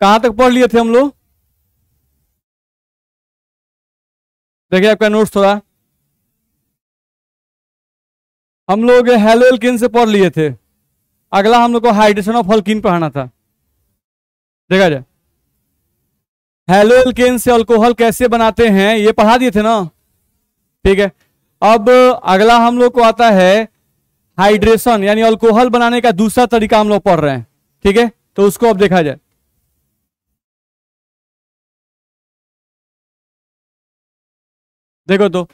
कहां तक पढ़ लिए थे हम लोग? देखिए आपका नोट्स थोड़ा, हम लोग हेलो एल्केन से पढ़ लिए थे। अगला हम लोग को हाइड्रेशन ऑफ अल्कीन पढ़ाना था। देखा जाए, हेलो एल्केन से अल्कोहल कैसे बनाते हैं ये पढ़ा दिए थे ना। ठीक है, अब अगला हम लोग को आता है हाइड्रेशन, यानी अल्कोहल बनाने का दूसरा तरीका हम लोग पढ़ रहे हैं। ठीक है, तो उसको अब देखा जाए। देखो तो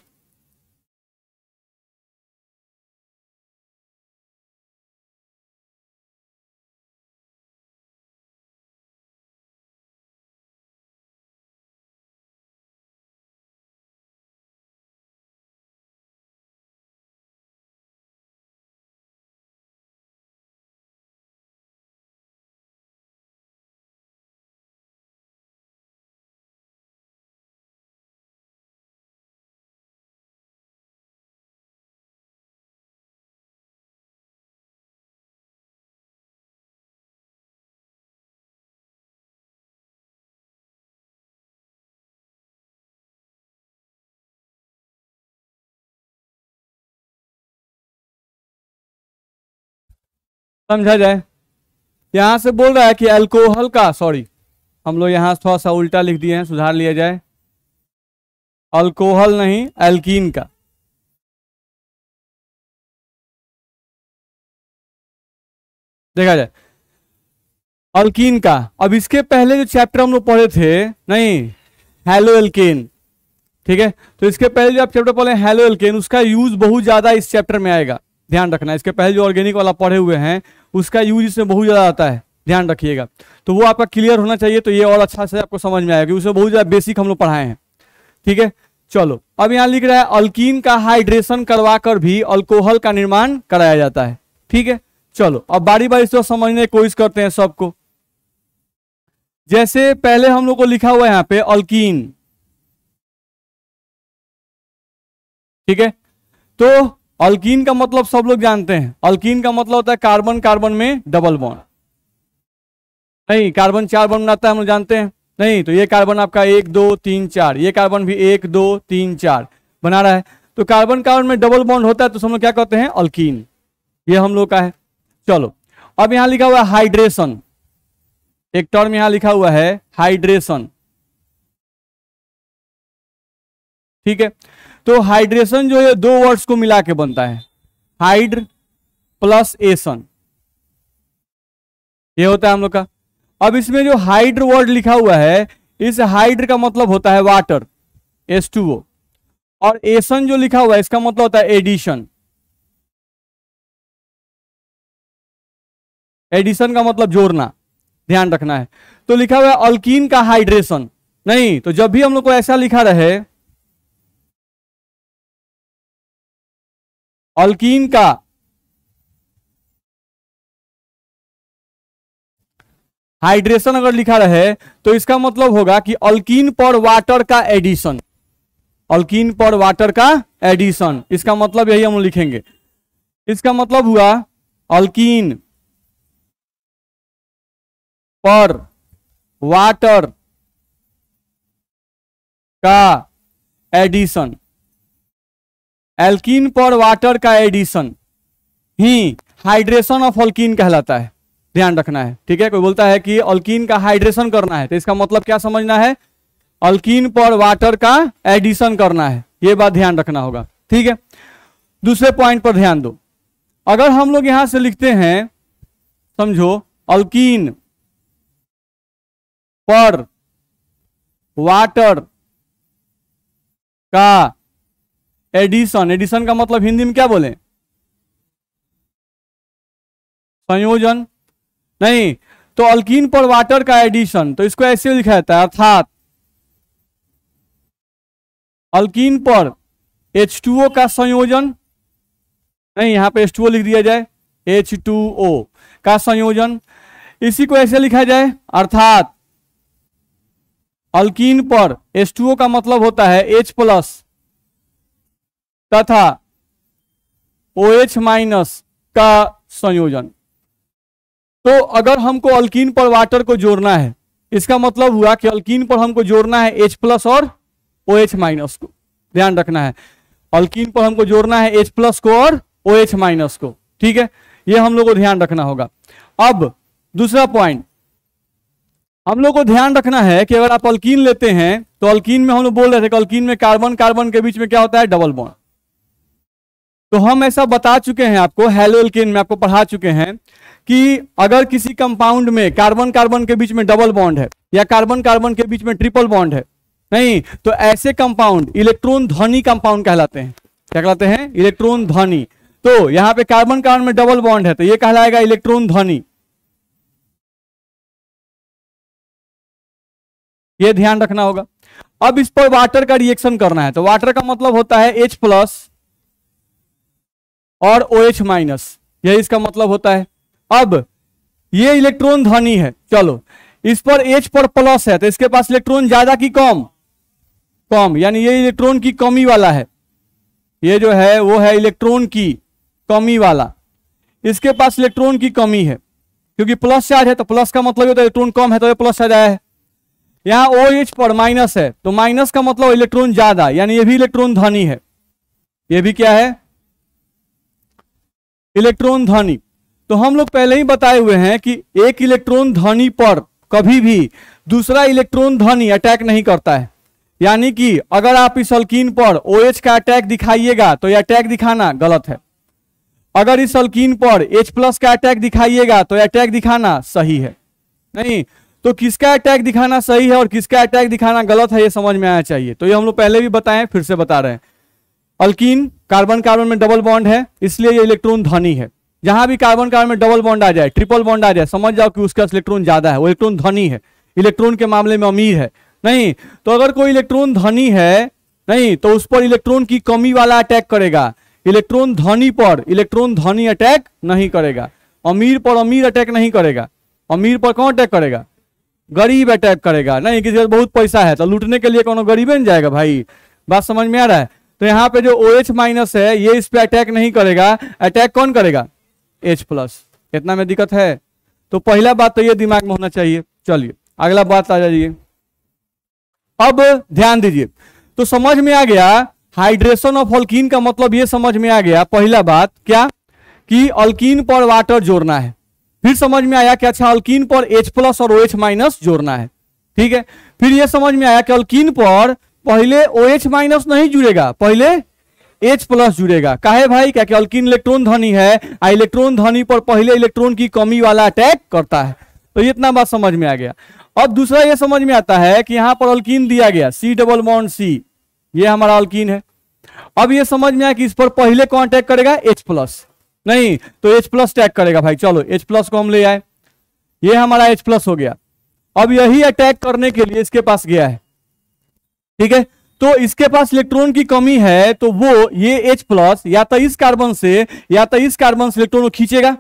समझा जाए, यहां से बोल रहा है कि अल्कोहल का, सॉरी हम लोग यहां थोड़ा सा उल्टा लिख दिए हैं, सुधार लिया जाए। अल्कोहल नहीं, एल्कीन का। देखा जाए अल्कीन का। अब इसके पहले जो चैप्टर हम लोग पढ़े थे, नहीं हेलो एल्केन, ठीक है, तो इसके पहले जो आप चैप्टर पढ़े हेलो एल्केन, उसका यूज बहुत ज्यादा इस चैप्टर में आएगा, ध्यान रखना। इसके पहले जो ऑर्गेनिक वाला पढ़े हुए हैं उसका यूज इसमें बहुत ज्यादा आता है, ध्यान रखिएगा। तो वो आपका क्लियर होना चाहिए, तो ये और अच्छा से आपको समझ में आएगा, क्योंकि उसमें बहुत ज्यादा बेसिक हम लोग पढ़ाए हैं। ठीक है, चलो अब यहां लिख रहा है अल्कीन का हाइड्रेशन करवाकर भी अल्कोहल का निर्माण कराया जाता है। ठीक है, चलो अब बारी बारी से समझने की कोशिश करते हैं सबको। जैसे पहले हम लोग को लिखा हुआ है यहाँ पे अल्कीन, ठीक है, तो अल्कीन का मतलब सब लोग जानते हैं, अल्कीन का मतलब होता है कार्बन कार्बन में डबल बॉन्ड। नहीं, कार्बन 4 बॉन्ड बनाता है, हम लोग जानते हैं। नहीं, तो ये कार्बन आपका 1 2 3 4, ये कार्बन भी 1 2 3 4 बना रहा है, तो कार्बन कार्बन में डबल बॉन्ड होता है, तो हम लोग क्या कहते हैं, अल्कीन। ये हम लोग का है। चलो अब यहां लिखा हुआ है हाइड्रेशन, एक टर्म यहां लिखा हुआ है हाइड्रेशन। ठीक है, तो हाइड्रेशन जो है दो वर्ड्स को मिला के बनता है, हाइड्र प्लस एशन, ये होता है हम लोग का। अब इसमें जो हाइड्र वर्ड लिखा हुआ है, इस हाइड्र का मतलब होता है वाटर, H2O, और एशन जो लिखा हुआ है इसका मतलब होता है एडिशन। एडिशन का मतलब जोड़ना, ध्यान रखना है। तो लिखा हुआ है अल्कीन का हाइड्रेशन। नहीं, तो जब भी हम लोग को ऐसा लिखा रहे अल्कीन का हाइड्रेशन अगर लिखा रहे, तो इसका मतलब होगा कि अल्कीन पर वाटर का एडिशन, अल्कीन पर वाटर का एडिशन, इसका मतलब यही हम लिखेंगे। इसका मतलब हुआ अल्कीन पर वाटर का एडिशन, एल्कीन पर वाटर का एडिशन ही हाइड्रेशन ऑफ अल्कीन कहलाता है, ध्यान रखना है। ठीक है, कोई बोलता है कि अल्कीन का हाइड्रेशन करना है, तो इसका मतलब क्या समझना है, अल्कीन पर वाटर का एडिशन करना है, ये बात ध्यान रखना होगा। ठीक है, दूसरे पॉइंट पर ध्यान दो। अगर हम लोग यहां से लिखते हैं, समझो अल्कीन पर वाटर का एडिशन, एडिशन का मतलब हिंदी में क्या बोले, संयोजन। नहीं, तो अल्कीन पर वाटर का एडिशन, तो इसको ऐसे लिखा जाता है, अर्थात अल्कीन पर H2O का संयोजन, नहीं यहां पे H2O लिख दिया जाए, H2O का संयोजन, इसी को ऐसे लिखा जाए, अर्थात अल्कीन पर H2O का मतलब होता है H प्लस तथा OH माइनस का संयोजन। तो अगर हमको अल्कीन पर वाटर को जोड़ना है, इसका मतलब हुआ कि अल्कीन पर हमको जोड़ना है H प्लस और OH माइनस को, ध्यान रखना है। अल्कीन पर हमको जोड़ना है H प्लस को और OH माइनस को, ठीक है, ये हम लोग को ध्यान रखना होगा। अब दूसरा पॉइंट हम लोग को ध्यान रखना है कि अगर आप अल्कीन लेते हैं तो अल्कीन में हम लोग बोल रहे थे कि अल्कीन में कार्बन कार्बन के बीच में क्या होता है, डबल बॉन्ड। तो हम ऐसा बता चुके हैं आपको, हेलो एल्केन में आपको पढ़ा चुके हैं कि अगर किसी कंपाउंड में कार्बन कार्बन के बीच में डबल बॉन्ड है या कार्बन कार्बन के बीच में ट्रिपल बॉन्ड है, नहीं, तो ऐसे कंपाउंड इलेक्ट्रॉन धनी कंपाउंड कहलाते हैं। क्या कहलाते हैं, इलेक्ट्रॉन धनी। तो यहां पे कार्बन कार्बन में डबल बॉन्ड है तो ये कहलाएगा इलेक्ट्रॉन धनी, ये ध्यान रखना होगा। अब इस पर वाटर का रिएक्शन करना है, तो वाटर का मतलब होता है H प्लस और OH माइनस, यही इसका मतलब होता है। अब ये इलेक्ट्रॉन धनी है, चलो इस पर H पर प्लस है तो इसके पास इलेक्ट्रॉन ज्यादा की कम, कम, यानी ये इलेक्ट्रॉन की कमी वाला है, ये जो है वो है इलेक्ट्रॉन की कमी वाला, इसके पास इलेक्ट्रॉन की कमी है, क्योंकि प्लस चार्ज है तो प्लस का मतलब होता है इलेक्ट्रॉन कम है तो ये प्लस चार्ज आया है। यहां OH पर माइनस है तो माइनस का मतलब इलेक्ट्रॉन ज्यादा, यानी ये भी इलेक्ट्रॉन धनी है, ये भी क्या है, इलेक्ट्रॉन धनी। तो हम लोग पहले ही बताए हुए हैं कि एक इलेक्ट्रॉन धनी पर कभी भी दूसरा इलेक्ट्रॉन धनी अटैक नहीं करता है, यानी कि अगर आप इस अल्कीन पर OH का अटैक दिखाइएगा तो यह अटैक दिखाना गलत है, अगर इस अल्कीन पर H प्लस का अटैक दिखाइएगा तो यह अटैक दिखाना सही है। नहीं, तो किसका अटैक दिखाना सही है और किसका अटैक दिखाना गलत है ये समझ में आना चाहिए। तो ये हम लोग पहले भी बताएं, फिर से बता रहे हैं। अल्कीन कार्बन कार्बन में डबल बॉन्ड है इसलिए ये इलेक्ट्रॉन धनी है, जहां भी कार्बन कार्बन में डबल बॉन्ड आ जाए, ट्रिपल बॉन्ड आ जाए, समझ जाओ कि उसका इलेक्ट्रॉन ज्यादा है, वो इलेक्ट्रॉन धनी है, इलेक्ट्रॉन के मामले में अमीर है। नहीं, तो अगर कोई इलेक्ट्रॉन धनी है, नहीं, तो उस पर इलेक्ट्रॉन की कमी वाला अटैक करेगा, इलेक्ट्रॉन धनी पर इलेक्ट्रॉन धनी अटैक नहीं करेगा, अमीर पर अमीर अटैक नहीं करेगा। अमीर पर कौन अटैक करेगा, गरीब अटैक करेगा। नहीं, किसी का बहुत पैसा है तो लूटने के लिए कौन गरीब बन जाएगा भाई, बात समझ में आ रहा है। तो यहाँ पे जो OH माइनस है ये इस पे अटैक नहीं करेगा, अटैक कौन करेगा, H प्लस। इतना में दिक्कत है, तो पहला बात तो ये दिमाग में होना चाहिए। चलिए अगला बात आ जाइए, अब ध्यान दीजिए। तो समझ में आ गया हाइड्रेशन ऑफ अल्कीन का मतलब ये समझ में आ गया, पहला बात क्या, कि अल्कीन पर वाटर जोड़ना है। फिर समझ में आया कि अच्छा अल्कीन पर H प्लस और OH माइनस जोड़ना है, ठीक है। फिर यह समझ में आया कि अल्कीन पर पहले OH माइनस नहीं जुड़ेगा, पहले H प्लस जुड़ेगा। काहे भाई, क्या कि अल्कीन इलेक्ट्रॉन धनी है, इलेक्ट्रॉन धनी पर पहले इलेक्ट्रॉन की कमी वाला अटैक करता है। तो इतना बात समझ में आ गया। अब दूसरा ये समझ में आता है कि यहां पर अल्कीन दिया गया C डबल बॉन्ड C, ये हमारा अल्कीन है। अब ये समझ में आया कि इस पर पहले कौन अटैक करेगा, H प्लस। नहीं, तो H प्लस अटैक करेगा भाई। चलो H प्लस को हम ले आए, ये हमारा H प्लस हो गया। अब यही अटैक करने के लिए इसके पास गया है, ठीक है। तो इसके पास इलेक्ट्रॉन की कमी है तो वो ये H प्लस या तो इस कार्बन से या तो इस कार्बन से इलेक्ट्रॉन को खींचेगा,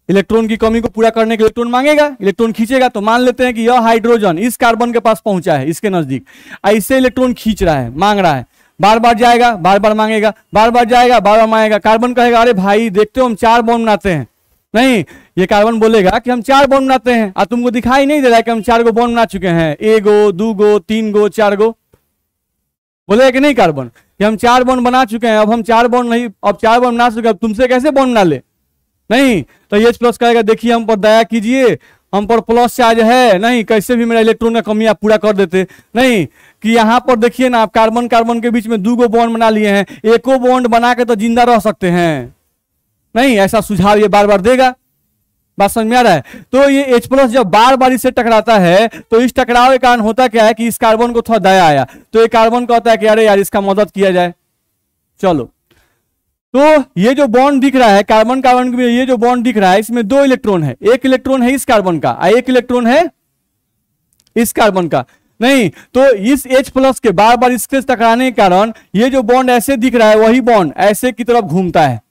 इलेक्ट्रॉन की कमी को पूरा करने के इलेक्ट्रॉन मांगेगा, इलेक्ट्रॉन खींचेगा। तो मान लेते हैं कि यह हाइड्रोजन इस कार्बन के पास पहुंचा है, इसके नजदीक, ऐसे इलेक्ट्रॉन खींच रहा है, मांग रहा है, बार बार जाएगा, बार बार मांगेगा, बार बार जाएगा, बार बार मांगेगा। कार्बन कहेगा अरे भाई देखते हो हम 4 बॉन्ड बनाते हैं। नहीं, ये कार्बन बोलेगा कि हम 4 बॉन्ड बनाते हैं और तुमको दिखाई नहीं दे रहा है कि हम 4 गो बॉन्ड बना चुके हैं, 1 गो 2 गो 3 गो 4 गो, बोलेगा कि नहीं कार्बन कि हम 4 बॉन्ड बना चुके हैं, अब हम 4 बॉन्ड नहीं, अब 4 बॉन्ड बना चुके हैं, अब तुमसे कैसे बॉन्ड बना ले। नहीं, तो H प्लस कहेगा देखिए हम पर दया कीजिए, हम पर प्लस चार्ज है, नहीं कैसे भी मेरा इलेक्ट्रॉन का कमी आप पूरा कर देते। नहीं, कि यहाँ पर देखिए ना आप कार्बन कार्बन के बीच में 2 गो बॉन्ड बना लिए हैं, 1 बॉन्ड बना के तो जिंदा रह सकते हैं। नहीं, ऐसा सुझाव ये बार बार देगा, बात समझ में आ रहा है। तो ये H प्लस जब बार बार इससे टकराता है तो इस टकराव के कारण होता क्या है कि इस कार्बन को थोड़ा दया आया, तो ये कार्बन कहता है कि अरे यार इसका मदद किया जाए। चलो, तो ये जो बॉन्ड दिख रहा है कार्बन कार्बन के, ये जो बॉन्ड दिख रहा है इसमें 2 इलेक्ट्रॉन है, एक इलेक्ट्रॉन है इस कार्बन का और एक इलेक्ट्रॉन है इस कार्बन का। नहीं, तो इस H प्लस के बार बार इसके टकराने के कारण ये जो बॉन्ड ऐसे दिख रहा है वही बॉन्ड ऐसे की तरफ घूमता है,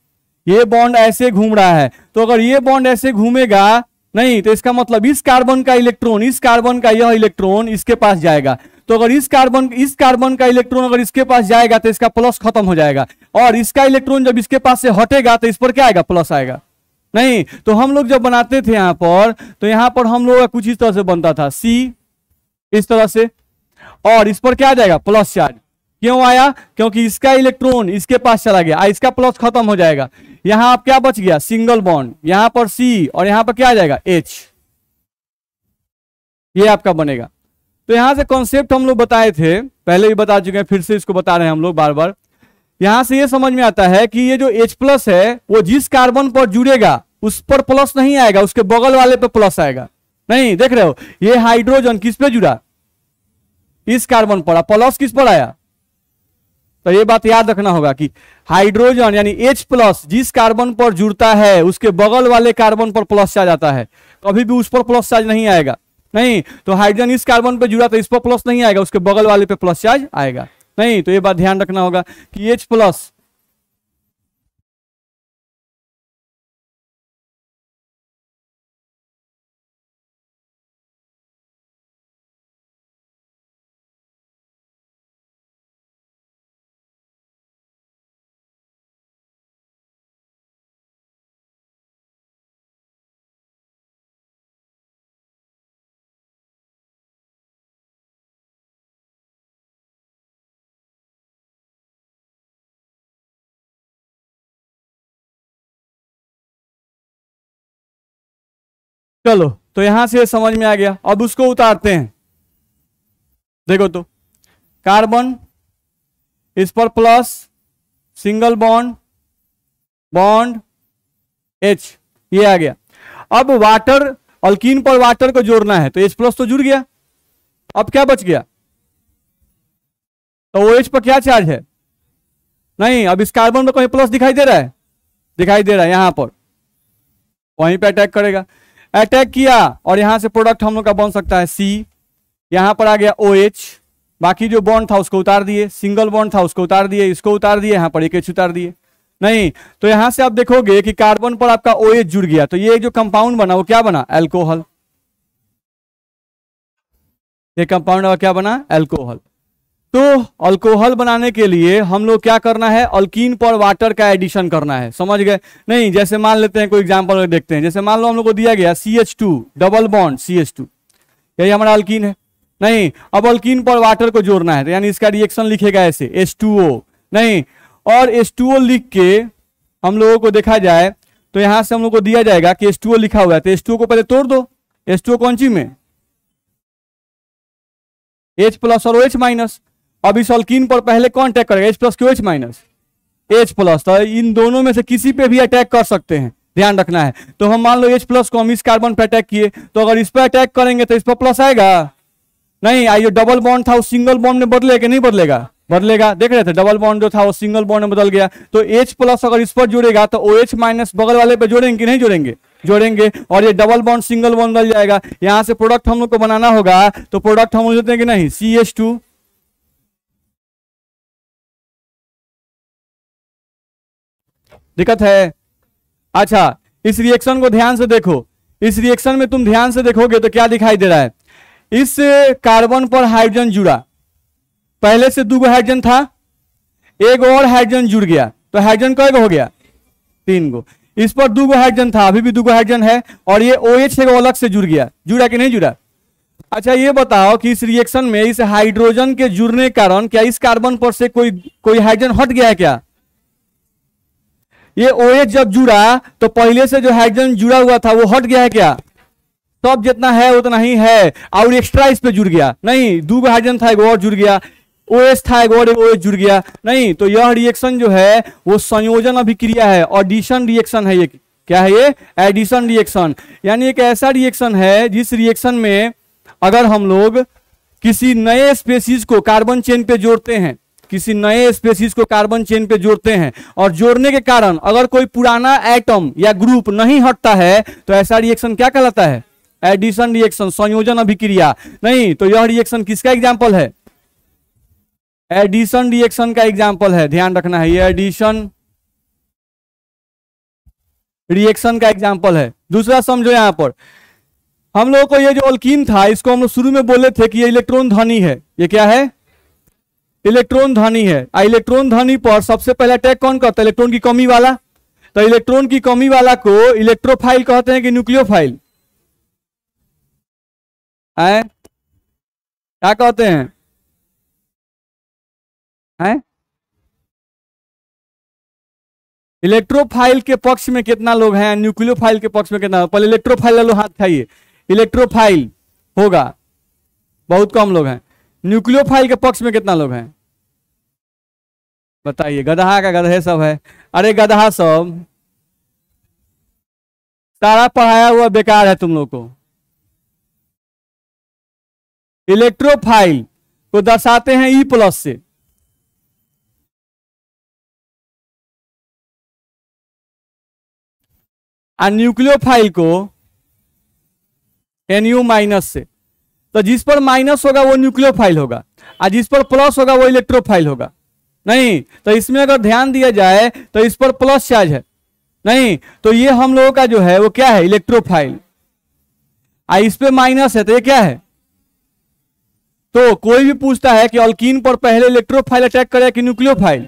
ये बॉन्ड ऐसे घूम रहा है। तो अगर ये बॉन्ड ऐसे घूमेगा, नहीं तो इसका मतलब इस कार्बन का इलेक्ट्रॉन, इस कार्बन का यह इलेक्ट्रॉन इसके पास जाएगा। तो अगर इस कार्बन का इलेक्ट्रॉन अगर इसके पास जाएगा तो इसका प्लस खत्म हो जाएगा, और इसका इलेक्ट्रॉन जब इसके पास से हटेगा तो इस पर क्या आएगा, प्लस आएगा। नहीं, तो हम लोग जब बनाते थे यहां पर, तो यहां पर हम लोग का कुछ इस तरह से बनता था, सी इस तरह से, और इस पर क्या आ जाएगा, प्लस चार्ज। क्यों आया, क्योंकि इसका इलेक्ट्रॉन इसके पास चला गया, इसका प्लस खत्म हो जाएगा, यहां आप क्या बच गया, सिंगल बॉन्ड, यहां पर सी और यहां पर क्या आ जाएगा, एच, ये आपका बनेगा। तो यहां से कॉन्सेप्ट हम लोग बताए थे, पहले भी बता चुके हैं, फिर से इसको बता रहे हैं हम लोग बार बार। यहां से ये समझ में आता है कि ये जो H प्लस है वो जिस कार्बन पर जुड़ेगा उस पर प्लस नहीं आएगा, उसके बगल वाले पे प्लस आएगा। नहीं, देख रहे हो, ये हाइड्रोजन किस पे जुड़ा, इस कार्बन पर, प्लस किस पर आया। तो ये बात याद रखना होगा कि हाइड्रोजन यानी H प्लस जिस कार्बन पर जुड़ता है उसके बगल वाले कार्बन पर प्लस चार्ज आता है, कभी भी उस पर प्लस चार्ज नहीं आएगा। नहीं, तो हाइड्रोजन इस कार्बन पे जुड़ा तो इस पर प्लस नहीं आएगा, उसके बगल वाले पे प्लस चार्ज आएगा। नहीं, तो ये बात ध्यान रखना होगा कि H प्लस चलो, तो यहां से समझ में आ गया। अब उसको उतारते हैं, देखो तो कार्बन इस पर plus, single bond, bond H, ये आ गया। अब वाटर, अल्कीन पर वाटर को जोड़ना है, तो H प्लस तो जुड़ गया, अब क्या बच गया, तो OH पर क्या चार्ज है, नहीं, अब इस कार्बन में कहीं प्लस दिखाई दे रहा है, दिखाई दे रहा है, यहां पर वहीं पे अटैक करेगा, अटैक किया और यहां से प्रोडक्ट हम लोग का बन सकता है C, यहां पर आ गया OH, बाकी जो बॉन्ड था उसको उतार दिए, सिंगल बॉन्ड था उसको उतार दिए, इसको उतार दिए, यहां पर एक H उतार दिए। नहीं, तो यहां से आप देखोगे कि कार्बन पर आपका OH जुड़ गया, तो ये जो कंपाउंड बना वो क्या बना, अल्कोहल, ये कंपाउंड क्या बना, अल्कोहल। तो अल्कोहल बनाने के लिए हम लोग क्या करना है, अल्कीन पर वाटर का एडिशन करना है, समझ गए। नहीं, जैसे मान लेते हैं कोई एग्जांपल देखते हैं, जैसे मान लो हम लोग को दिया गया CH2 डबल बॉन्ड CH2, यही हमारा अल्कीन है। नहीं, अब अल्कीन पर वाटर को जोड़ना है, तो यानी इसका रिएक्शन लिखेगा ऐसे H2O। नहीं, और H2O लिख के हम लोगों को देखा जाए तो यहां से हम लोग को दिया जाएगा कि H2O लिखा हुआ है, तो H2O को पहले तोड़ दो, H2O कौन सी में, H प्लस और OH माइनस। अब इस अल्कीन पर पहले कौन अटैक करेगा, H प्लस के OH माइनस, H प्लस, तो इन दोनों में से किसी पे भी अटैक कर सकते हैं, ध्यान रखना है। तो हम मान लो H प्लस को हम इस कार्बन पे अटैक किए, तो अगर इस पर अटैक करेंगे तो इस पर प्लस आएगा, नहीं, आई जो डबल बॉन्ड था वो सिंगल बॉन्ड में बदलेगा कि नहीं बदलेगा, बदलेगा। देख रहे थे, डबल बॉन्ड जो था वो सिंगल बॉन्ड में बदल गया, तो H प्लस अगर इस पर जुड़ेगा तो OH माइनस बगल वाले पे जोड़ेंगे कि नहीं जोड़ेंगे, जोड़ेंगे, और ये डबल बॉन्ड सिंगल बॉन्ड बदल जाएगा। यहां से प्रोडक्ट हम लोग को बनाना होगा, तो प्रोडक्ट हम लोग कि नहीं, CH2 दिक्कत है। अच्छा, इस रिएक्शन को ध्यान से देखो, इस रिएक्शन में तुम ध्यान से देखोगे तो क्या दिखाई दे रहा है, इस कार्बन पर हाइड्रोजन जुड़ा, पहले से 2 हाइड्रोजन था, एक और हाइड्रोजन जुड़ गया, तो हाइड्रोजन कई हो गया, 3 गो। इस पर 2 हाइड्रोजन था, अभी भी 2 हाइड्रोजन है, और ये OH से अलग से जुड़ गया, जुड़ा कि नहीं जुड़ा। अच्छा, ये बताओ कि इस रिएक्शन में इस हाइड्रोजन के जुड़ने के कारण क्या इस कार्बन पर से कोई हाइड्रोजन हट गया है क्या, ये OH जब जुड़ा तो पहले से जो हाइड्रोजन जुड़ा हुआ था वो हट गया है क्या, सब जितना है उतना ही है, और एक्स्ट्रा इस पे जुड़ गया, नहीं, 2 हाइड्रोजन था, एक और जुड़ गया, OH था, एक और OH जुड़ गया। नहीं, तो यह रिएक्शन जो है वो संयोजन अभिक्रिया है, एडिशन रिएक्शन है। ये क्या है, ये एडिशन रिएक्शन, यानी एक ऐसा रिएक्शन है जिस रिएक्शन में अगर हम लोग किसी नए स्पेसीज को कार्बन चेन पे जोड़ते हैं, किसी नए स्पेसीज को कार्बन चेन पे जोड़ते हैं, और जोड़ने के कारण अगर कोई पुराना एटम या ग्रुप नहीं हटता है, तो ऐसा रिएक्शन क्या कहलाता है, एडिशन रिएक्शन, संयोजन अभिक्रिया। नहीं, तो यह रिएक्शन किसका एग्जाम्पल है, एडिशन रिएक्शन का एग्जाम्पल है, ध्यान रखना है, ये एडिशन रिएक्शन का एग्जाम्पल है। दूसरा समझो, यहां पर हम लोगों को ये जो अल्कीन था इसको हम लोग शुरू में बोले थे कि ये इलेक्ट्रॉन धनी है, ये क्या है, इलेक्ट्रॉन धनी है। इलेक्ट्रॉन धनी पर सबसे पहले अटैक कौन करता है, इलेक्ट्रॉन की कमी वाला, तो इलेक्ट्रॉन की कमी वाला को इलेक्ट्रोफाइल कहते हैं कि न्यूक्लियोफाइल है? क्या कहते हैं? हैं? इलेक्ट्रोफाइल के पक्ष में कितना लोग हैं, न्यूक्लियोफाइल के पक्ष में कितना? पहले इलेक्ट्रोफाइल वालों हाथ उठाइए। इलेक्ट्रोफाइल होगा, बहुत कम लोग हैं। न्यूक्लियोफाइल के पक्ष में कितना लोग हैं बताइए? गधा का गधे सब है। अरे गधा सब, सारा पढ़ाया हुआ बेकार है तुम लोग को। इलेक्ट्रोफाइल को दर्शाते हैं E+ से, और न्यूक्लियोफाइल को Nu- से। तो जिस पर माइनस होगा वो न्यूक्लियोफाइल होगा, और जिस पर प्लस होगा वो इलेक्ट्रोफाइल होगा। नहीं तो इसमें अगर ध्यान दिया जाए तो इस पर प्लस चार्ज है, नहीं तो ये हम लोगों का जो है वो क्या है, इलेक्ट्रोफाइल। और इस पे माइनस है तो ये क्या है? तो कोई भी पूछता है कि अल्कीन पर पहले इलेक्ट्रोफाइल अटैक करेगा कि न्यूक्लियोफाइल?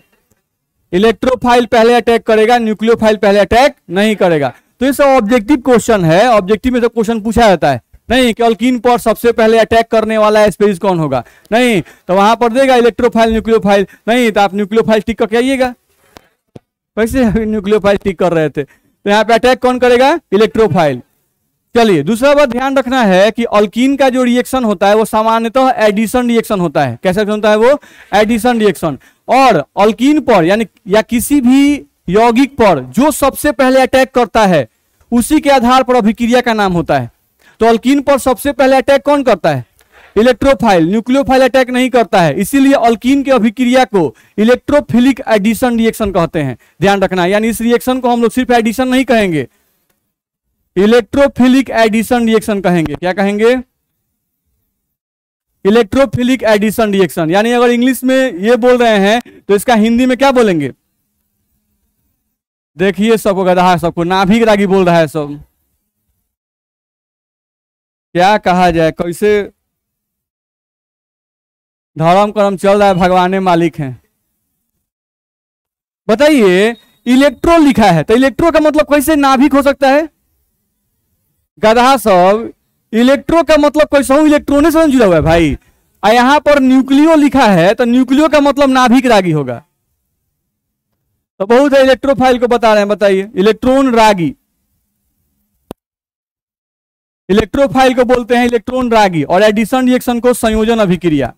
इलेक्ट्रोफाइल पहले अटैक करेगा, न्यूक्लियोफाइल पहले अटैक नहीं करेगा। तो ये सब ऑब्जेक्टिव क्वेश्चन है, ऑब्जेक्टिव में सब क्वेश्चन पूछा जाता है। नहीं कि अल्कीन पर सबसे पहले अटैक करने वाला स्पीशीज कौन होगा, नहीं तो वहां पर देगा इलेक्ट्रोफाइल न्यूक्लियोफाइल, नहीं तो आप न्यूक्लियोफाइल टिक करके आइएगा। वैसे न्यूक्लियोफाइल टिक कर रहे थे, तो यहाँ पे अटैक कौन करेगा, इलेक्ट्रोफाइल। चलिए दूसरा बात ध्यान रखना है कि अल्कीन का जो रिएक्शन होता है वो सामान्यतः एडिशन रिएक्शन होता है। कैसा होता है वो? Addition reaction. और अल्कीन पर यानी या किसी भी यौगिक पर जो सबसे पहले अटैक करता है उसी के आधार पर अभिक्रिया का नाम होता है। तो अल्कीन पर सबसे पहले अटैक कौन करता है, इलेक्ट्रोफाइल। न्यूक्लियोफाइल अटैक नहीं करता है, इसीलिए अल्कीन की अभिक्रिया को इलेक्ट्रोफिलिक एडिशन रिएक्शन कहते हैं। ध्यान रखना, यानी इस रिएक्शन को हम लोग सिर्फ एडिशन नहीं कहेंगे, इलेक्ट्रोफिलिक एडिशन रिएक्शन कहेंगे। क्या कहेंगे? Electrophilic addition reaction. यानी अगर इंग्लिश में ये बोल रहे हैं तो इसका हिंदी में क्या बोलेंगे? देखिए सबको गधा, सबको नाभिक रागी बोल रहा है सब। क्या कहा जाए, कैसे धर्म कर्म चल रहा है, भगवान मालिक हैं। बताइए, इलेक्ट्रो लिखा है तो इलेक्ट्रो का मतलब कैसे नाभिक हो सकता है? गधा सब, इलेक्ट्रो का मतलब कैसे इलेक्ट्रॉन से जुड़ा हुआ है भाई। और यहां पर न्यूक्लियो लिखा है तो न्यूक्लियो का मतलब नाभिक रागी होगा। तो बहुत है, इलेक्ट्रोफाइल को बता रहे हैं। बताइए, इलेक्ट्रॉन रागी, इलेक्ट्रोफाइल को बोलते हैं इलेक्ट्रॉन रागी, और एडिशन रिएक्शन को संयोजन अभिक्रिया।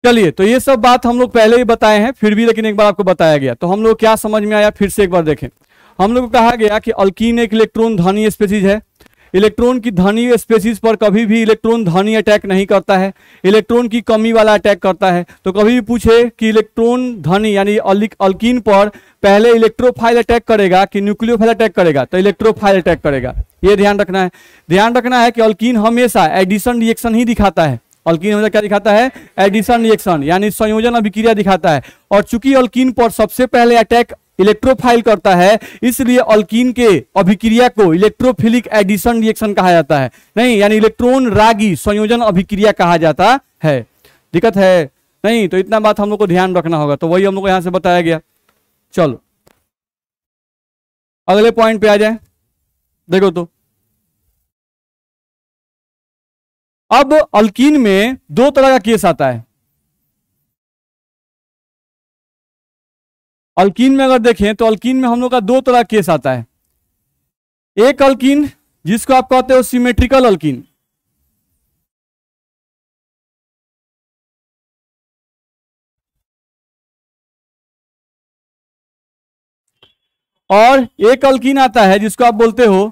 चलिए, तो ये सब बात हम लोग पहले ही बताए हैं, फिर भी लेकिन एक बार आपको बताया गया तो हम लोग क्या समझ में आया, फिर से एक बार देखें। हम लोग को कहा गया कि अल्कीन एक इलेक्ट्रॉन धनी स्पीशीज है। इलेक्ट्रॉन की धनी स्पीशीज पर कभी भी इलेक्ट्रॉन धनी अटैक नहीं करता है, इलेक्ट्रॉन की कमी वाला अटैक करता है। तो कभी भी पूछे कि इलेक्ट्रॉन धनी यानी अल्कीन पर पहले इलेक्ट्रोफाइल अटैक करेगा कि न्यूक्लियोफाइल अटैक करेगा, तो इलेक्ट्रोफाइल अटैक करेगा। ये ध्यान रखना है। ध्यान रखना है कि अल्कीन हमेशा एडिशन रिएक्शन ही दिखाता है। अल्कीन हमेशा क्या दिखाता है? एडिशन रिएक्शन यानी संयोजन अभिक्रिया दिखाता है। और चूंकि अल्कीन पर सबसे पहले अटैक इलेक्ट्रोफाइल करता है, इसलिए अल्कीन के अभिक्रिया को इलेक्ट्रोफिलिक एडिशन रिएक्शन कहा जाता है। नहीं, यानी इलेक्ट्रॉन रागी संयोजन अभिक्रिया कहा जाता है। दिक्कत है? नहीं, तो इतना बात हम लोग को ध्यान रखना होगा। तो वही हम लोग को यहां से बताया गया। चलो अगले पॉइंट पे आ जाए। देखो तो अब अल्कीन में दो तरह का केस आता है। अल्कीन में अगर देखें तो अल्कीन में हम लोग का दो तरह का केस आता है। एक अल्कीन जिसको आप कहते हो सिमेट्रिकल अल्कीन, और एक अल्कीन आता है जिसको आप बोलते हो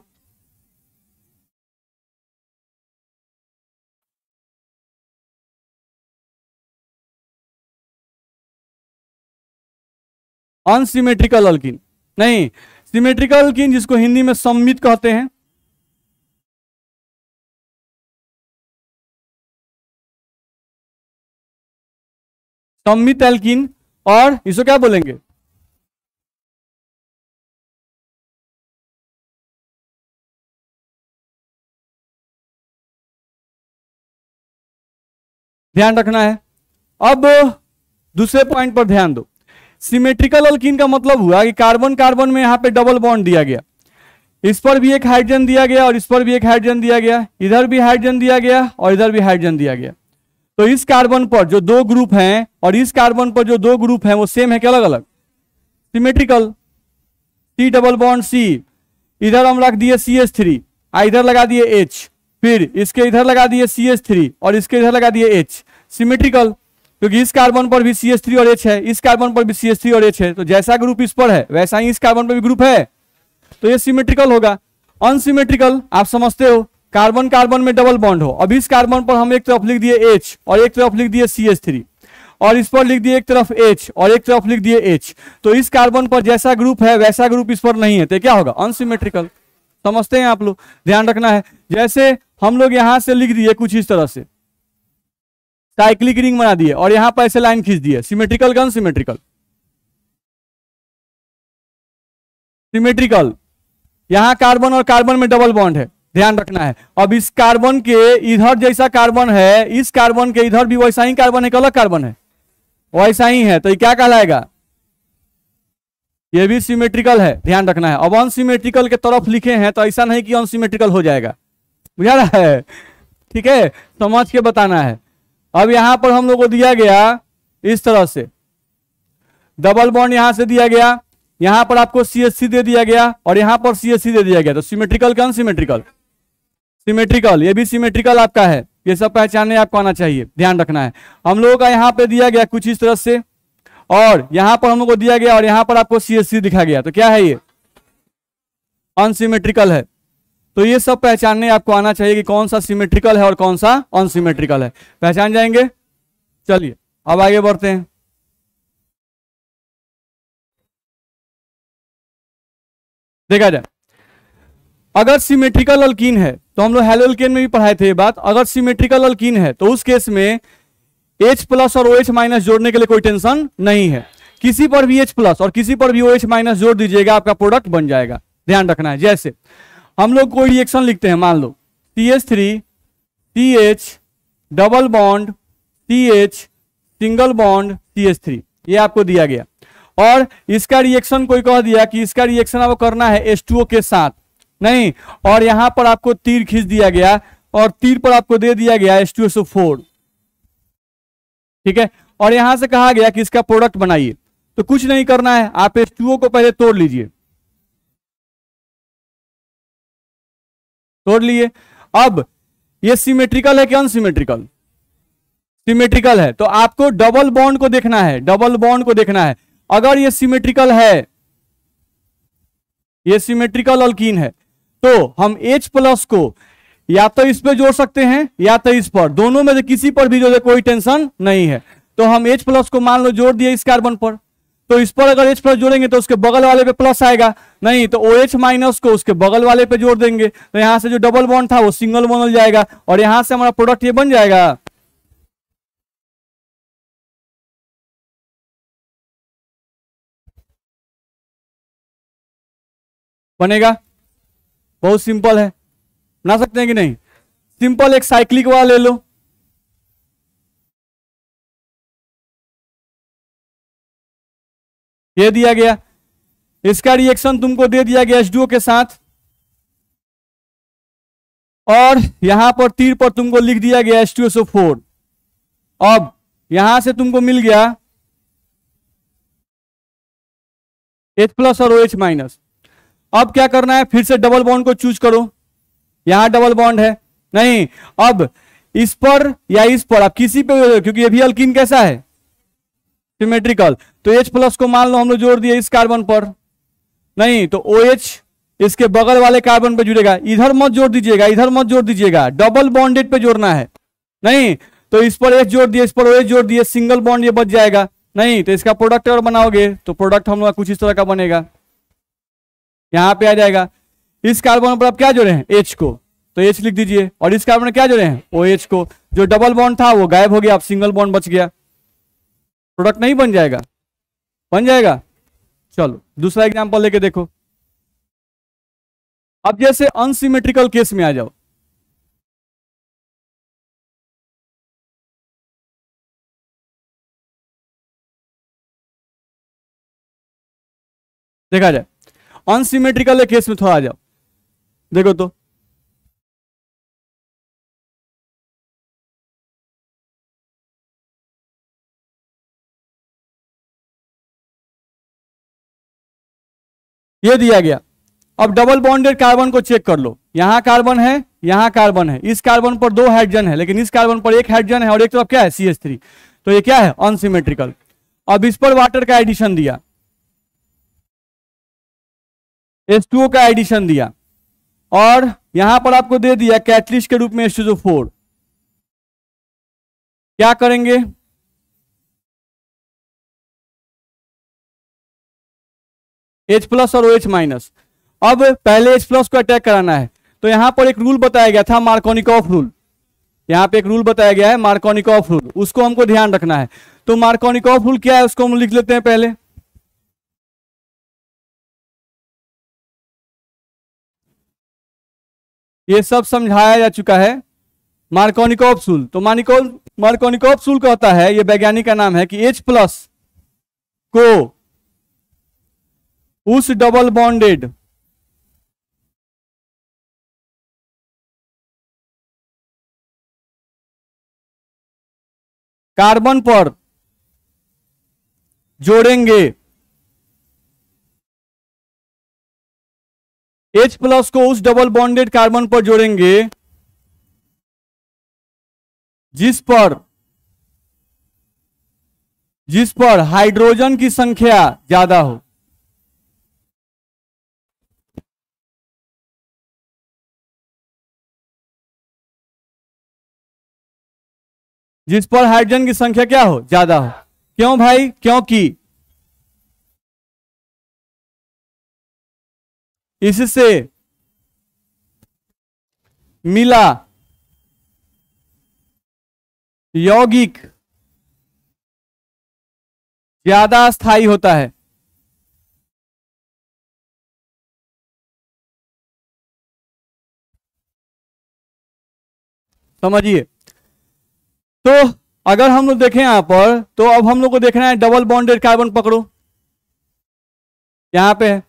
अनसिमेट्रिकल अल्कीन। नहीं, सिमेट्रिकल अल्कीन जिसको हिंदी में सममित कहते हैं। सममित अल्कीन, और इसको क्या बोलेंगे? ध्यान रखना है, अब दूसरे पॉइंट पर ध्यान दो। सिमेट्रिकल अल्कीन का मतलब हुआ कि कार्बन कार्बन में यहां पे डबल बॉन्ड दिया गया, इस पर भी एक हाइड्रोजन दिया गया और इस पर भी एक हाइड्रोजन दिया गया, इधर भी हाइड्रोजन दिया गया और इधर भी हाइड्रोजन दिया गया। तो इस कार्बन पर जो दो ग्रुप हैं और इस कार्बन पर जो दो ग्रुप हैं वो सेम है कि अलग अलग? Symmetrical. C double bond C, इधर हम रख दिए CH3, इधर लगा दिए H, फिर इसके इधर लगा दिए CH3 और इसके इधर लगा दिए H। सिमेट्रिकल, क्योंकि इस कार्बन पर भी CH3 और H है, इस कार्बन पर भी CH3 और H है, तो जैसा ग्रुप इस पर है वैसा ही इस कार्बन पर भी ग्रुप है, तो ये सिमेट्रिकल होगा। अनसिमेट्रिकल आप समझते हो, कार्बन कार्बन में डबल बॉन्ड हो, अब इस कार्बन पर हम एक तरफ लिख दिए H और एक तरफ लिख दिए CH3 और इस पर लिख दिए एक तरफ H और एक तरफ लिख दिए H, तो इस कार्बन पर जैसा ग्रुप है वैसा ग्रुप इस पर नहीं है, तो क्या होगा? अनसिमेट्रिकल। समझते हैं आप लोग? ध्यान रखना है। जैसे हम लोग यहां से लिख दिए कुछ इस तरह से, साइक्लिक रिंग बना दिए और यहां पर ऐसे लाइन खींच दिए, सिमेट्रिकल का अनसिमेट्रिकल? सिमेट्रिकल। यहां कार्बन और कार्बन में डबल बॉन्ड है, ध्यान रखना है। अब इस कार्बन के इधर जैसा कार्बन है, इस कार्बन के इधर भी वैसा ही कार्बन है कि अलग कार्बन है? वैसा ही है, तो ये क्या कहलाएगा? ये भी सिमेट्रिकल है, ध्यान रखना है। अब अनसिमेट्रिकल के तरफ लिखे हैं तो ऐसा नहीं कि अनसिमेट्रिकल हो जाएगा, बुझा रहा है? ठीक है, समझ के बताना है। अब यहां पर हम लोग को दिया गया इस तरह से, डबल बॉन्ड यहां से दिया गया, यहां पर आपको CH3 दे दिया गया और यहां पर CH3 दे दिया गया, तो सिमेट्रिकल का अनसिमेट्रिकल? सिमेट्रिकल। ये भी सिमेट्रिकल आपका है, ये सब पहचानने आपको आना चाहिए, ध्यान रखना है। हम लोगों का यहां पे दिया गया कुछ इस तरह से और यहां पर हम लोग को दिया गया और यहां पर आपको CH3 दिखा गया, तो क्या है? ये अनसिमेट्रिकल है। तो ये सब पहचानने आपको आना चाहिए कि कौन सा सिमेट्रिकल है और कौन सा अनसिमेट्रिकल है, पहचान जाएंगे। चलिए अब आगे बढ़ते हैं। देखा जाए, अगर सिमेट्रिकल अल्कीन है तो हम लोग हेलो अल्केन में भी पढ़ाए थे ये बात, अगर सिमेट्रिकल अल्कीन है तो उस केस में H प्लस और OH माइनस जोड़ने के लिए कोई टेंशन नहीं है, किसी पर भी H प्लस और किसी पर भी OH माइनस जोड़ दीजिएगा, आपका प्रोडक्ट बन जाएगा, ध्यान रखना है। जैसे हम लोग कोई रिएक्शन लिखते हैं, मान लो CH3 CH double bond CH single bond CH3, ये आपको दिया गया और इसका रिएक्शन कोई कह दिया कि इसका रिएक्शन आपको करना है H2O के साथ, नहीं, और यहां पर आपको तीर खींच दिया गया और तीर पर आपको दे दिया गया H2SO4, ठीक है, और यहां से कहा गया कि इसका प्रोडक्ट बनाइए। तो कुछ नहीं करना है, आप H2O को पहले तोड़ लीजिए, तोड़ लिए। अब ये सिमेट्रिकल है कि अनसिमेट्रिकल? सिमेट्रिकल है, तो आपको डबल बॉन्ड को देखना है, डबल बॉन्ड को देखना है। अगर ये सिमेट्रिकल है, ये सिमेट्रिकल अल्कीन है, तो हम H प्लस को या तो इस पे जोड़ सकते हैं या तो इस पर, दोनों में से किसी पर भी जोड़े कोई टेंशन नहीं है। तो हम H प्लस को मान लो जोड़ दिए इस कार्बन पर, तो इस पर अगर H प्लस जोड़ेंगे तो उसके बगल वाले पे प्लस आएगा, नहीं तो OH माइनस को उसके बगल वाले पे जोड़ देंगे, तो यहां से जो डबल बॉन्ड था वो सिंगल बॉन्ड हो जाएगा और यहां से हमारा प्रोडक्ट ये बन जाएगा। बनेगा, बहुत सिंपल है, बना सकते हैं कि नहीं? सिंपल एक साइक्लिक वाला ले लो, ये दिया गया, इसका रिएक्शन तुमको दे दिया गया H2O के साथ और यहां पर तीर पर तुमको लिख दिया गया H2SO4। अब यहां से तुमको मिल गया H प्लस और OH माइनस। अब क्या करना है, फिर से डबल बॉन्ड को चूज करो, यहां डबल बॉन्ड है, नहीं, अब इस पर या इस पर आप किसी पे, क्योंकि ये भी अल्कीन कैसा है? सिमेट्रिकल। तो H प्लस को मान लो हम लोग जोड़ दिए इस कार्बन पर, नहीं तो OH इसके बगल वाले कार्बन पे जुड़ेगा, इधर मत जोड़ दीजिएगा, इधर मत जोड़ दीजिएगा, डबल बॉन्डेड पे जोड़ना है, नहीं तो इस पर H जोड़ दिए, इस पर OH जोड़ दिए, सिंगल बॉन्ड ये बच जाएगा, नहीं तो इसका प्रोडक्ट अगर बनाओगे तो प्रोडक्ट हम लोग कुछ इस तरह का बनेगा, यहां पे आ जाएगा। इस कार्बन पर आप क्या जोड़े हैं? H को, तो H लिख दीजिए, और इस कार्बन में क्या जोड़े हैं? OH को, जो डबल बॉन्ड था वो गायब हो गया, अब सिंगल बॉन्ड बच गया, प्रोडक्ट नहीं बन जाएगा? बन जाएगा। चलो दूसरा एग्जांपल लेके देखो। अब जैसे अनसिमेट्रिकल केस में आ जाओ, देखा जाए अनसिमेट्रिकल केस में थोड़ा आ जाओ, देखो तो ये दिया गया। अब डबल बॉन्डेड कार्बन को चेक कर लो, यहां कार्बन है, यहां कार्बन है, इस कार्बन पर 2 हाइड्रोजन है लेकिन इस कार्बन पर 1 हाइड्रोजन है और एक तरफ क्या है CH3, तो ये क्या है अनसिमेट्रिकल। अब इस पर वाटर का एडिशन दिया, H2O का एडिशन दिया और यहां पर आपको दे दिया कैटलिस्ट के रूप में H2SO4। क्या करेंगे, H+ और OH-। अब पहले H+ को अटैक कराना है, तो यहां पर एक रूल बताया गया था मार्कोनिकॉफ रूल, यहां पे एक रूल बताया गया है मार्कोनिकॉफ रूल, उसको हमको ध्यान रखना है। तो मार्कोनिकॉफ रूल क्या है उसको हम लिख लेते हैं पहले। ये सब समझाया जा चुका है मार्कोनिकॉफ रूल। तो मार्कोनिकॉफ रूल कहता है, ये वैज्ञानिक का नाम है, कि H+ को उस डबल बॉन्डेड कार्बन पर जोड़ेंगे, H+ को उस डबल बॉन्डेड कार्बन पर जोड़ेंगे जिस पर हाइड्रोजन की संख्या ज्यादा हो। जिस पर हाइड्रोजन की संख्या क्या हो ज्यादा हो। क्यों भाई, क्योंकि इससे मिला यौगिक ज्यादा स्थायी होता है। समझिए, तो अगर हम लोग देखें यहां पर, तो अब हम लोग को देखना है डबल बॉन्डेड कार्बन पकड़ो, यहां पे है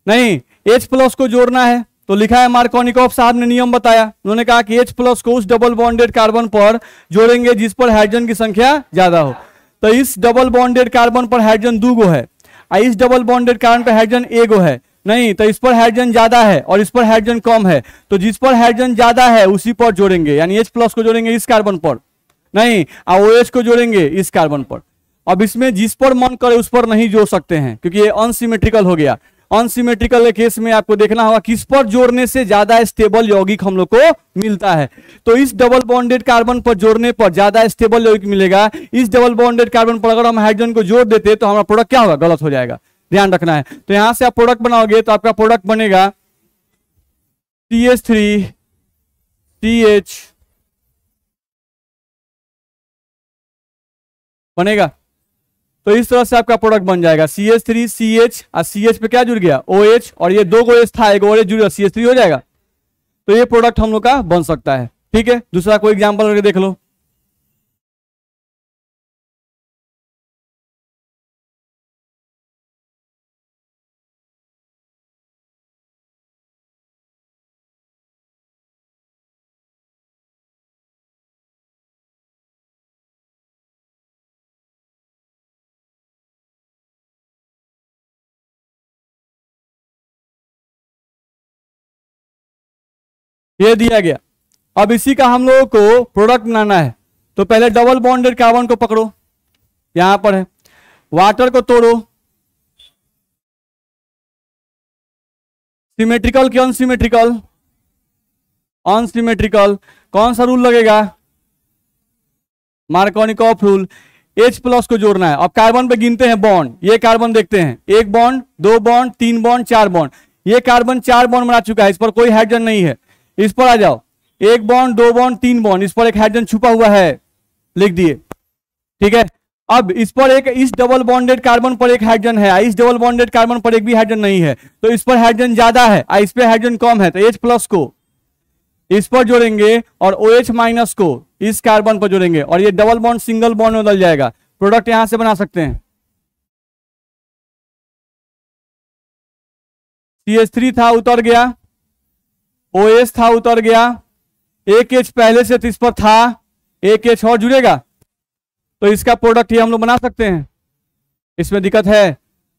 नहीं, H+ को जोड़ना है, तो लिखा है मार्कोनिकॉफ साहब ने नियम बताया, उन्होंने कहा कि H+ को उस डबल बॉन्डेड कार्बन पर जोड़ेंगे जिस पर हाइड्रोजन की संख्या ज्यादा हो। तो इस डबल बॉन्डेड कार्बन पर हाइड्रोजन 2 गो है और इस डबल बॉन्डेड कार्बन पर हाइड्रोजन 1 गो है, नहीं तो इस पर हाइड्रोजन ज्यादा है और इस पर हाइड्रोजन कम है, तो जिस पर हाइड्रोजन ज्यादा है उसी पर जोड़ेंगे, यानी H+ को जोड़ेंगे इस कार्बन पर, नहीं और OH को जोड़ेंगे इस कार्बन पर। अब इसमें जिस पर मन करे उस पर नहीं जोड़ सकते हैं क्योंकि ये अनसिमेट्रिकल हो गया। अनसिमेट्रिकल केस में आपको देखना होगा किस पर जोड़ने से ज्यादा स्टेबल यौगिक हम लोग को मिलता है। तो इस डबल बॉन्डेड कार्बन पर जोड़ने पर ज्यादा स्टेबल यौगिक मिलेगा। इस डबल बॉन्डेड कार्बन पर अगर हम हाइड्रोजन को जोड़ देते तो हमारा प्रोडक्ट क्या होगा, गलत हो जाएगा, ध्यान रखना है। तो यहां से आप प्रोडक्ट बनाओगे तो आपका प्रोडक्ट बनेगा CH3 CH बनेगा। तो इस तरह से आपका प्रोडक्ट बन जाएगा CH3 CH और CH पे क्या जुड़ गया OH, और ये 2 OH था, एक OH जुड़ गया, CH3 हो जाएगा। तो ये प्रोडक्ट हम लोग का बन सकता है। ठीक है, दूसरा कोई एग्जांपल करके देख लो। ये दिया गया। अब इसी का हम लोगों को प्रोडक्ट बनाना है, तो पहले डबल बॉन्डेड कार्बन को पकड़ो, यहां पर है, वाटर को तोड़ो, सिमेट्रिकल की अनसिमेट्रिकल, अनसिमेट्रिकल, कौन सा रूल लगेगा, मार्कोनिकॉफ रूल। H+ को जोड़ना है। अब कार्बन पे गिनते हैं बॉन्ड, ये कार्बन देखते हैं, 1 बॉन्ड 2 बॉन्ड 3 बॉन्ड 4 बॉन्ड, ये कार्बन 4 बॉन्ड बना चुका है, इस पर कोई हाइड्रोजन नहीं है। इस पर आ जाओ, 1 बॉन्ड 2 बॉन्ड 3 बॉन्ड, इस पर एक हाइड्रोजन छुपा हुआ है, लिख दिए। ठीक है, अब इस पर एक, इस डबल बॉन्डेड कार्बन पर एक हाइड्रोजन है, इस डबल बॉन्डेड कार्बन पर एक भी हाइड्रोजन नहीं है, तो इस पर हाइड्रोजन ज्यादा है और इस पर हाइड्रोजन कम है, तो H+ को इस पर जोड़ेंगे और OH- को इस कार्बन पर जोड़ेंगे और ये डबल बॉन्ड सिंगल बॉन्ड में बदल जाएगा। प्रोडक्ट यहां से बना सकते हैं। CH3 था उतर गया, OH था उतर गया, एक H पहले से इस पर था, एक H और जुड़ेगा तो इसका प्रोडक्ट ये हम लोग बना सकते हैं, इसमें दिक्कत है?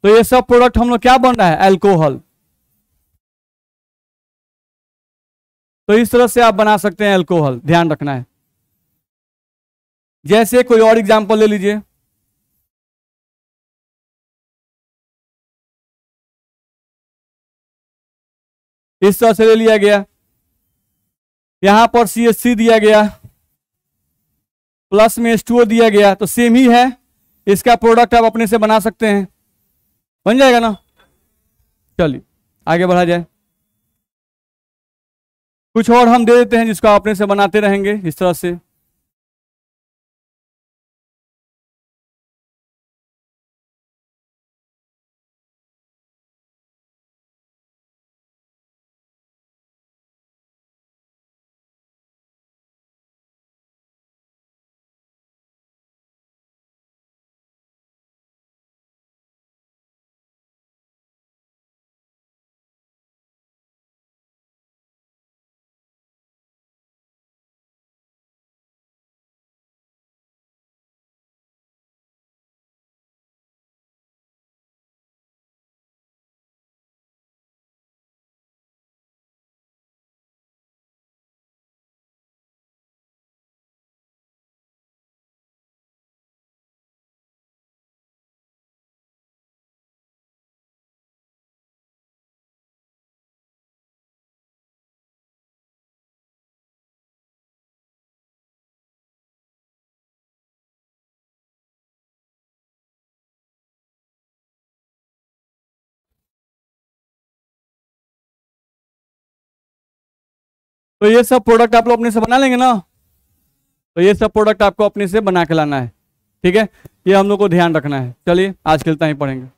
तो ये सब प्रोडक्ट हम लोग क्या बन रहा है? अल्कोहल। तो इस तरह से आप बना सकते हैं अल्कोहल, ध्यान रखना है। जैसे कोई और एग्जांपल ले लीजिए, इस तरह से ले लिया गया, यहां पर CH3 दिया गया, प्लस में H2O दिया गया, तो सेम ही है, इसका प्रोडक्ट आप अपने से बना सकते हैं, बन जाएगा ना। चलिए आगे बढ़ा जाए, कुछ और हम दे देते हैं जिसको आप अपने से बनाते रहेंगे इस तरह से। तो ये सब प्रोडक्ट आप लोग अपने से बना लेंगे ना, तो ये सब प्रोडक्ट आपको अपने से बना के लाना है, ठीक है, ये हम लोग को ध्यान रखना है। चलिए आज के लिए इतना ही पढ़ेंगे।